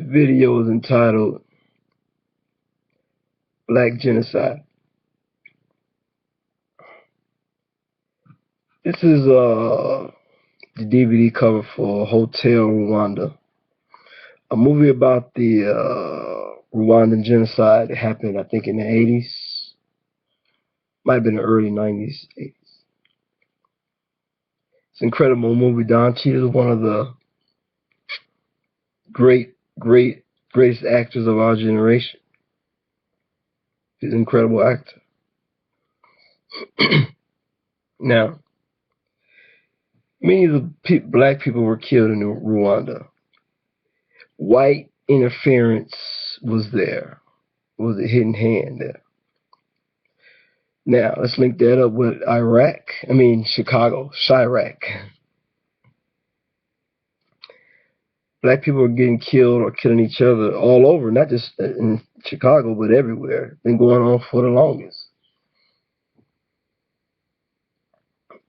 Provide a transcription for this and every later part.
video is entitled Black Genocide. This is the DVD cover for Hotel Rwanda, a movie about the Rwandan genocide that happened, I think, in the 80s. Might have been the early 90s, 80s. It's an incredible movie. Don Cheadle is one of the greatest actors of our generation. He's an incredible actor. Now, many of the black people were killed in Rwanda. White interference was there. It was a hidden hand there. Now, let's link that up with Chicago, Chirac. Black people are getting killed or killing each other all over, not just in Chicago, but everywhere. Been going on for the longest.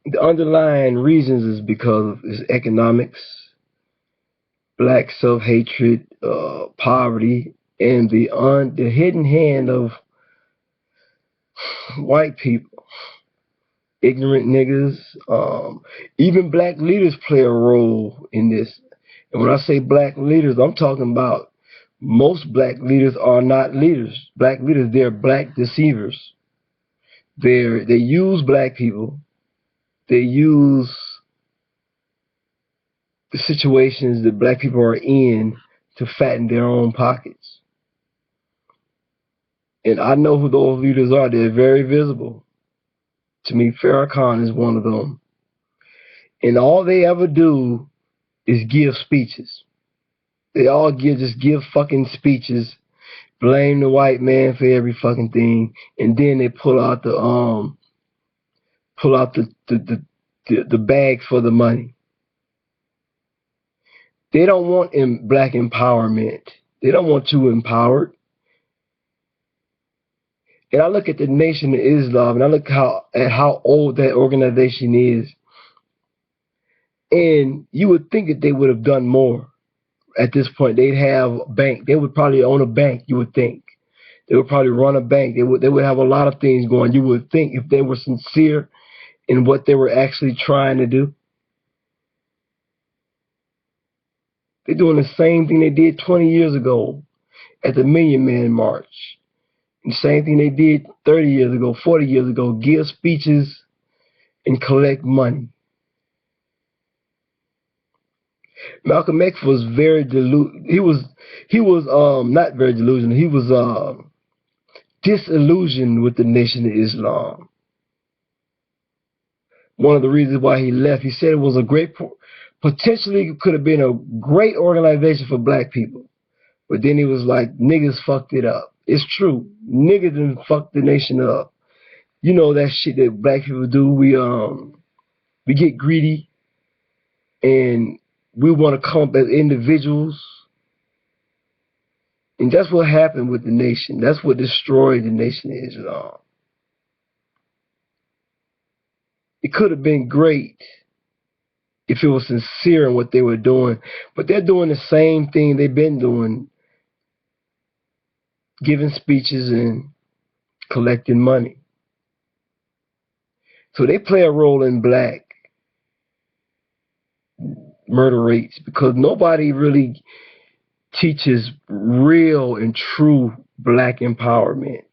The underlying reasons is because of economics, black self-hatred, poverty, and the hidden hand of white people, ignorant niggas. Even black leaders play a role in this. And when I say black leaders, I'm talking about most black leaders are not leaders. Black leaders, they're black deceivers. They use black people. They use the situations that black people are in to fatten their own pockets. And I know who those leaders are. They're very visible. To me, Farrakhan is one of them. And all they ever do is give speeches. They all just give fucking speeches, blame the white man for every fucking thing, and then they pull out the bag for the money. They don't want black empowerment. They don't want you empowered. And I look at the Nation of Islam, and I look at how old that organization is, and you would think that they would have done more. At this point, they'd have a bank. They would probably own a bank, you would think. They would probably run a bank. They would have a lot of things going. You would think if they were sincere in what they were actually trying to do. They're doing the same thing they did 20 years ago at the Million Man March. And the same thing they did 30 years ago, 40 years ago, give speeches and collect money. Malcolm X was very he was not very delusional. He was disillusioned with the Nation of Islam. One of the reasons why he left, he said it was potentially could have been a great organization for black people. But then he was like, niggas fucked it up. It's true. Niggas done fucked the nation up. You know that shit that black people do. We get greedy and we want to come up as individuals. And that's what happened with the nation. That's what destroyed the Nation of Islam. It could have been great if it was sincere in what they were doing. But they're doing the same thing they've been doing, giving speeches and collecting money. So they play a role in black murder rates because nobody really teaches real and true black empowerment.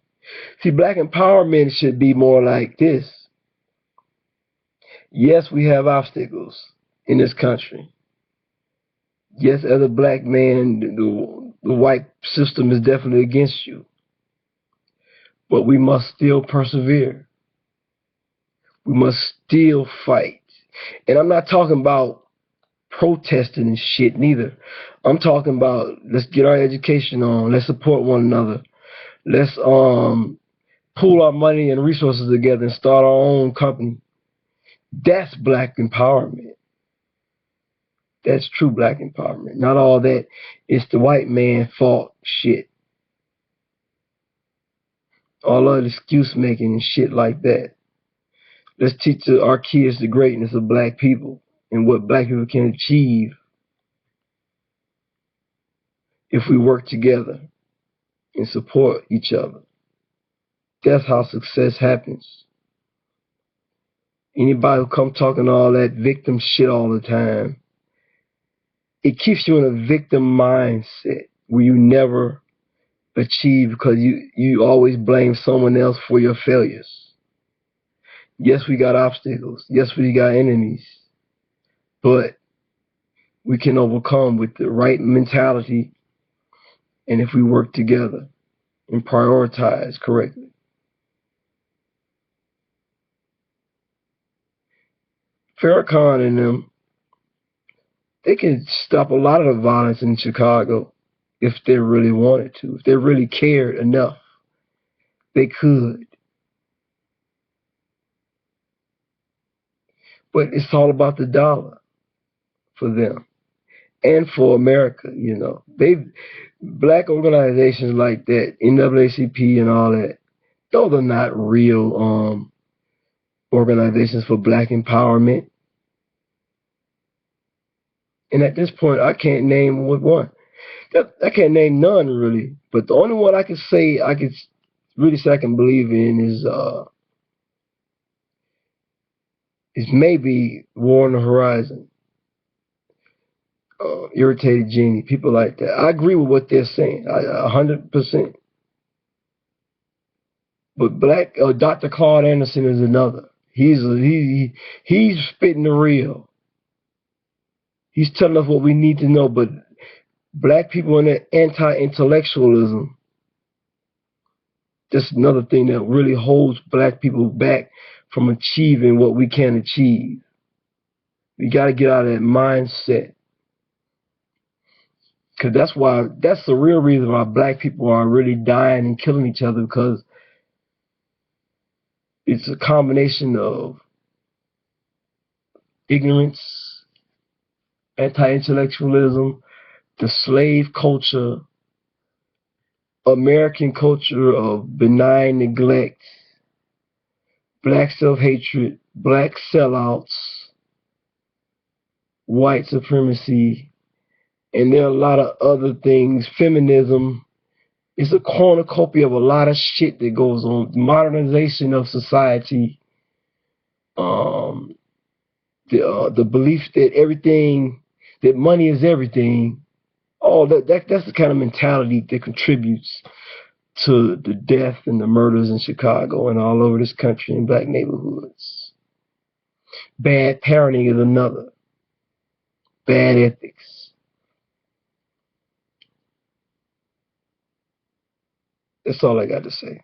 See, black empowerment should be more like this. Yes, we have obstacles in this country. Yes, as a black man, the white system is definitely against you. But we must still persevere. We must still fight. And I'm not talking about protesting and shit neither. I'm talking about let's get our education on. Let's support one another. Let's pool our money and resources together and start our own company. That's black empowerment. That's true black empowerment. Not all that it's the white man fault shit. All that excuse making and shit like that. Let's teach our kids the greatness of black people and what black people can achieve. if we work together and support each other. That's how success happens. Anybody who come talking all that victim shit all the time, it keeps you in a victim mindset where you never achieve because you always blame someone else for your failures. Yes, we got obstacles. Yes, we got enemies. But we can overcome with the right mentality and if we work together and prioritize correctly. Farrakhan and them, they can stop a lot of the violence in Chicago if they really wanted to. If they really cared enough, they could. But it's all about the dollar for them and for America, you know. Black organizations like that, NAACP and all that, those are not real organizations for black empowerment. And at this point, I can't name what one. I can't name none really. But the only one I could say I could really say I can believe in is maybe War on the Horizon, Irritated Genie, people like that. I agree with what they're saying, 100%. But Dr. Claude Anderson is another. He's spitting the real. He's telling us what we need to know. But black people and their anti-intellectualism, that's another thing that really holds black people back from achieving what we can achieve. We got to get out of that mindset. Because that's the real reason why black people are really dying and killing each other, because it's a combination of ignorance, anti-intellectualism, the slave culture, American culture of benign neglect, black self-hatred, black sellouts, white supremacy, and there are a lot of other things. Feminism. It's a cornucopia of a lot of shit that goes on. Modernization of society, the belief that that money is everything. All that's the kind of mentality that contributes to the death and the murders in Chicago and all over this country in black neighborhoods. Bad parenting is another. Bad ethics. That's all I got to say.